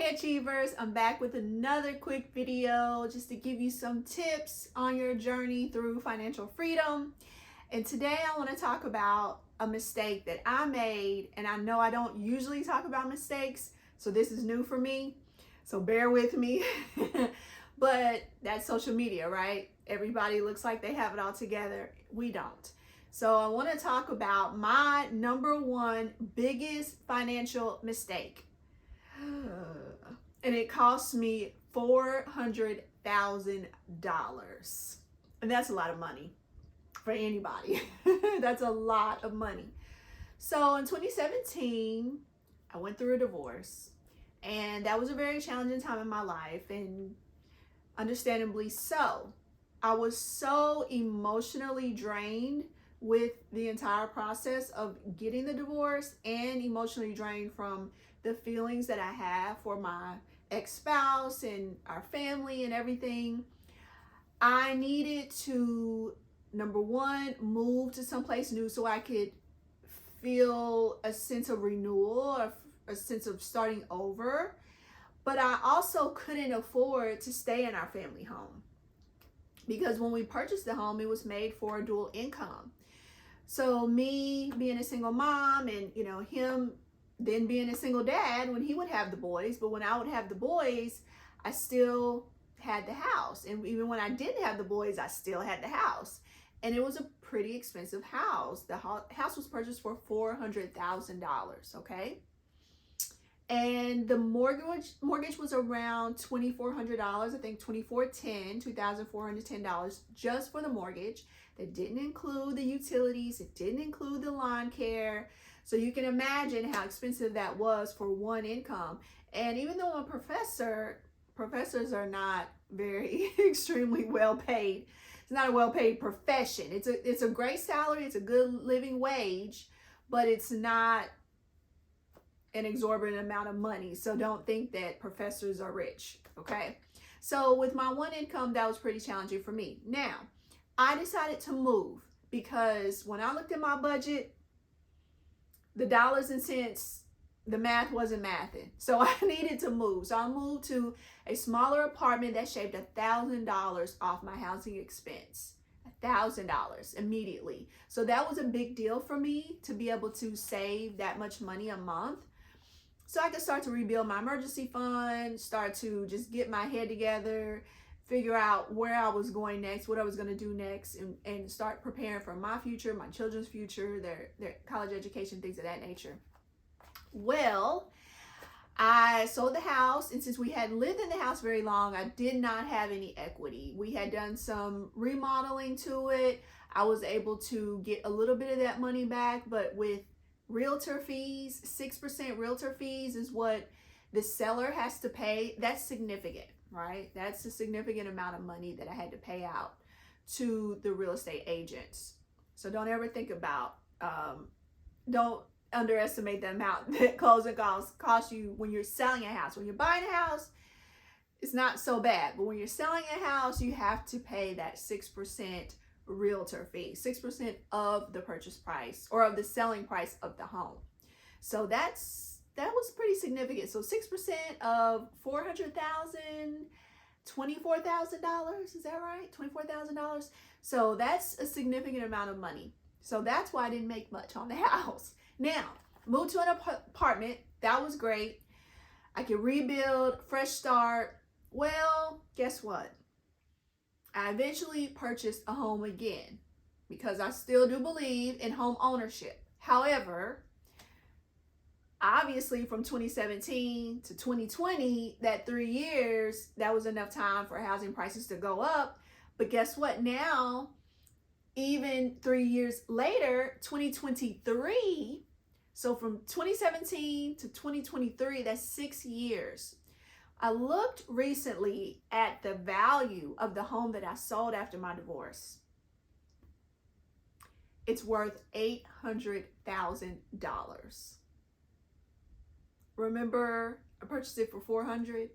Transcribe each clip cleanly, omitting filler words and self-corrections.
Hey Achievers, I'm back with another quick video just to give you some tips on your journey through financial freedom. And today I want to talk about a mistake that I made, and I know I don't usually talk about mistakes, so this is new for me, so bear with me. But that's social media, right? Everybody looks like they have it all together. We don't. So I want to talk about my number one biggest financial mistake. And it cost me $400,000. And that's a lot of money for anybody. That's a lot of money. So in 2017, I went through a divorce, and that was a very challenging time in my life, and understandably so. I was so emotionally drained with the entire process of getting the divorce, and emotionally drained from the feelings that I have for my ex-spouse and our family and everything. I needed to, number one, move to someplace new so I could feel a sense of renewal, or a sense of starting over. But I also couldn't afford to stay in our family home, because when we purchased the home, it was made for a dual income. So me being a single mom, and him then being a single dad when he would have the boys, but when I would have the boys, I still had the house. And even when I didn't have the boys, I still had the house. And it was a pretty expensive house. The house was purchased for $400,000, okay? And the mortgage was around $2,400, I think $2,410 just for the mortgage. That didn't include the utilities, it didn't include the lawn care. So you can imagine how expensive that was for one income. And even though I'm a professor, professors are not very extremely well paid. It's not a well-paid profession. It's a great salary, it's a good living wage, but it's not an exorbitant amount of money. So don't think that professors are rich, okay? So with my one income, that was pretty challenging for me. Now, I decided to move because when I looked at my budget, the dollars and cents, the math wasn't mathing. So I needed to move. So I moved to a smaller apartment that shaved $1,000 off my housing expense. $1,000 immediately. So that was a big deal for me, to be able to save that much money a month. So I could start to rebuild my emergency fund, start to just get my head together, figure out where I was going next, what I was going to do next, and start preparing for my future, my children's future, their college education, things of that nature. Well, I sold the house, and since we hadn't lived in the house very long, I did not have any equity. We had done some remodeling to it. I was able to get a little bit of that money back, but with realtor fees, 6% realtor fees is what the seller has to pay. That's significant, right? That's a significant amount of money that I had to pay out to the real estate agents. So don't ever think about, don't underestimate the amount that closing costs cost you when you're selling a house. When you're buying a house, it's not so bad. But when you're selling a house, you have to pay that 6% realtor fee, 6% of the purchase price, or of the selling price of the home. So that was pretty significant. So 6% of $400,000, $24,000, is that right? $24,000. So that's a significant amount of money. So that's why I didn't make much on the house. Now, moved to an apartment. That was great. I could rebuild, fresh start. Well, guess what? I eventually purchased a home again, because I still do believe in home ownership. However, obviously from 2017 to 2020, that 3 years, that was enough time for housing prices to go up. But guess what? Now, even 3 years later, 2023, so from 2017 to 2023, that's 6 years. I looked recently at the value of the home that I sold after my divorce. It's worth $800,000. Remember, I purchased it for $400,000.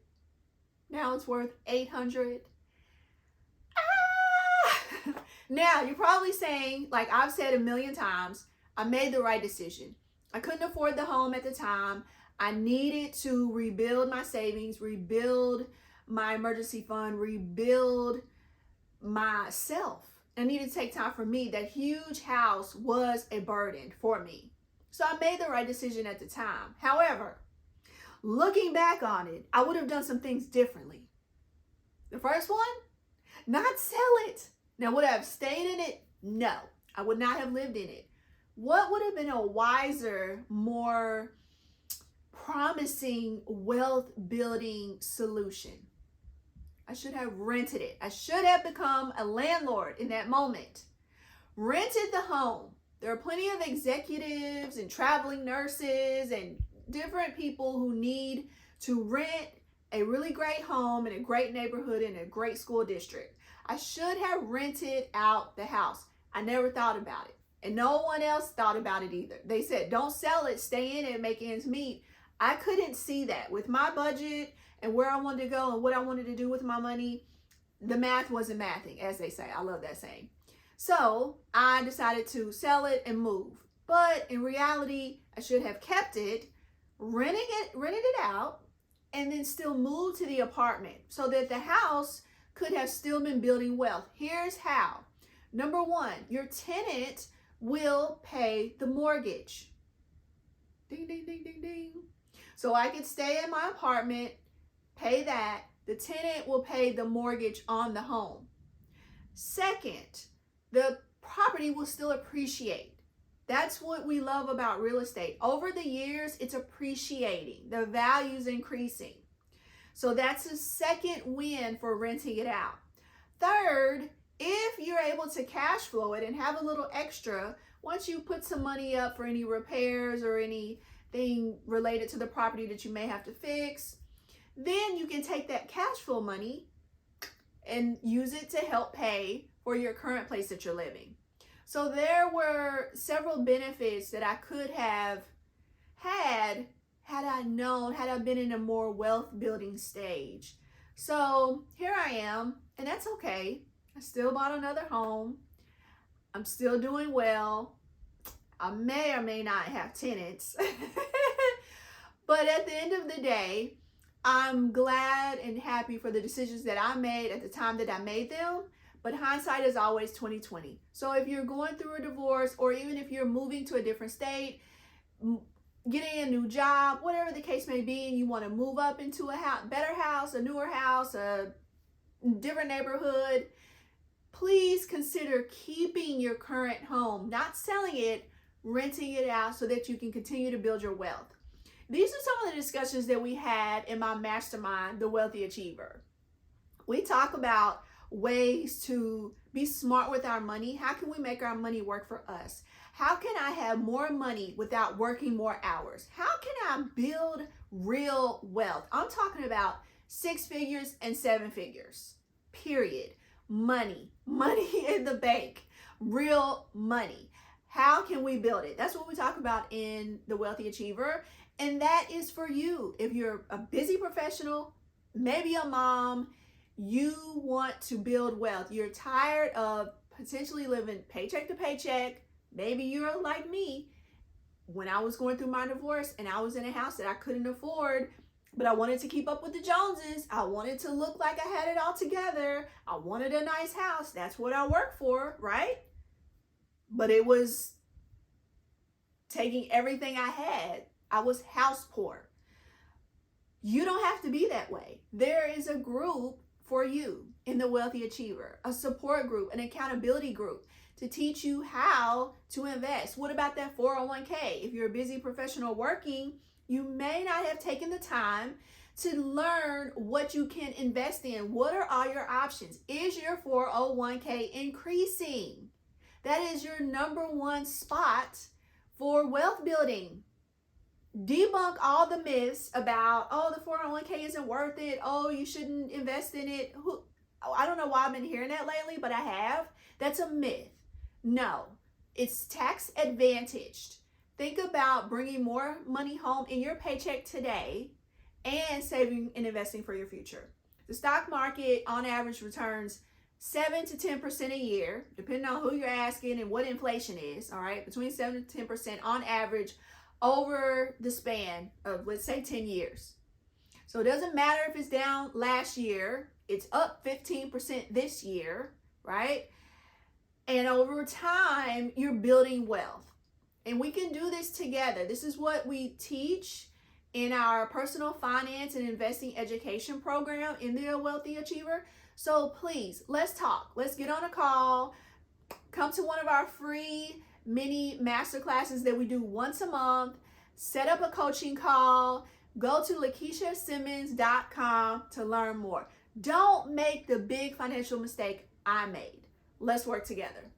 Now it's worth $800,000. Now you're probably saying, like I've said a million times, I made the right decision. I couldn't afford the home at the time. I needed to rebuild my savings, rebuild my emergency fund, rebuild myself. I needed to take time for me. That huge house was a burden for me. So I made the right decision at the time. However, looking back on it, I would have done some things differently. The first one, not sell it. Now, would I have stayed in it? No, I would not have lived in it. What would have been a wiser, more promising wealth building solution? I should have rented it. I should have become a landlord in that moment. Rented the home. There are plenty of executives and traveling nurses and different people who need to rent a really great home in a great neighborhood in a great school district. I should have rented out the house. I never thought about it. And no one else thought about it either. They said, don't sell it, stay in it, and make ends meet. I couldn't see that. With my budget and where I wanted to go and what I wanted to do with my money, the math wasn't mathing, as they say. I love that saying. So I decided to sell it and move. But in reality, I should have kept it, rented it out, and then still moved to the apartment so that the house could have still been building wealth. Here's how. Number one, your tenant will pay the mortgage. Ding, ding, ding, ding, ding. So I could stay in my apartment, pay that. The tenant will pay the mortgage on the home. Second, the property will still appreciate. That's what we love about real estate. Over the years, it's appreciating. The value's increasing. So that's a second win for renting it out. Third, if you're able to cash flow it and have a little extra, once you put some money up for any repairs or anything related to the property that you may have to fix, then you can take that cash flow money and use it to help pay for your current place that you're living. So there were several benefits that I could have had I known, had I been in a more wealth building stage. So here I am, and that's okay. I still bought another home. I'm still doing well. I may or may not have tenants. But at the end of the day, I'm glad and happy for the decisions that I made at the time that I made them. But hindsight is always 20/20. So if you're going through a divorce, or even if you're moving to a different state, getting a new job, whatever the case may be, and you want to move up into a better house, a newer house, a different neighborhood, please consider keeping your current home, not selling it, renting it out so that you can continue to build your wealth. These are some of the discussions that we had in my mastermind, The Wealthy Achiever. We talk about ways to be smart with our money. How can we make our money work for us? How can I have more money without working more hours? How can I build real wealth? I'm talking about 6 figures and 7 figures, period. Money in the bank, real money. How can we build it? That's what we talk about in The Wealthy Achiever. And that is for you. If you're a busy professional, maybe a mom, you want to build wealth. You're tired of potentially living paycheck to paycheck. Maybe you're like me. When I was going through my divorce and I was in a house that I couldn't afford, but I wanted to keep up with the Joneses. I wanted to look like I had it all together. I wanted a nice house. That's what I worked for, right? But it was taking everything I had. I was house poor. You don't have to be that way. There is a group for you in The Wealthy Achiever, a support group, an accountability group to teach you how to invest. What about that 401k? If you're a busy professional working, you may not have taken the time to learn what you can invest in. What are all your options? Is your 401k increasing? That is your number one spot for wealth building. Debunk all the myths about, oh, the 401k isn't worth it. Oh, you shouldn't invest in it. I don't know why I've been hearing that lately, but I have. That's a myth. No, it's tax advantaged. Think about bringing more money home in your paycheck today and saving and investing for your future. The stock market on average returns 7 to 10% a year, depending on who you're asking and what inflation is, all right? Between 7 to 10% on average over the span of, let's say, 10 years. So it doesn't matter if it's down last year, it's up 15% this year, right? And over time, you're building wealth. And we can do this together. This is what we teach in our personal finance and investing education program in the Wealthy Achiever. So please, let's talk. Let's get on a call. Come to one of our free mini masterclasses that we do once a month. Set up a coaching call. Go to LakishaSimmons.com to learn more. Don't make the big financial mistake I made. Let's work together.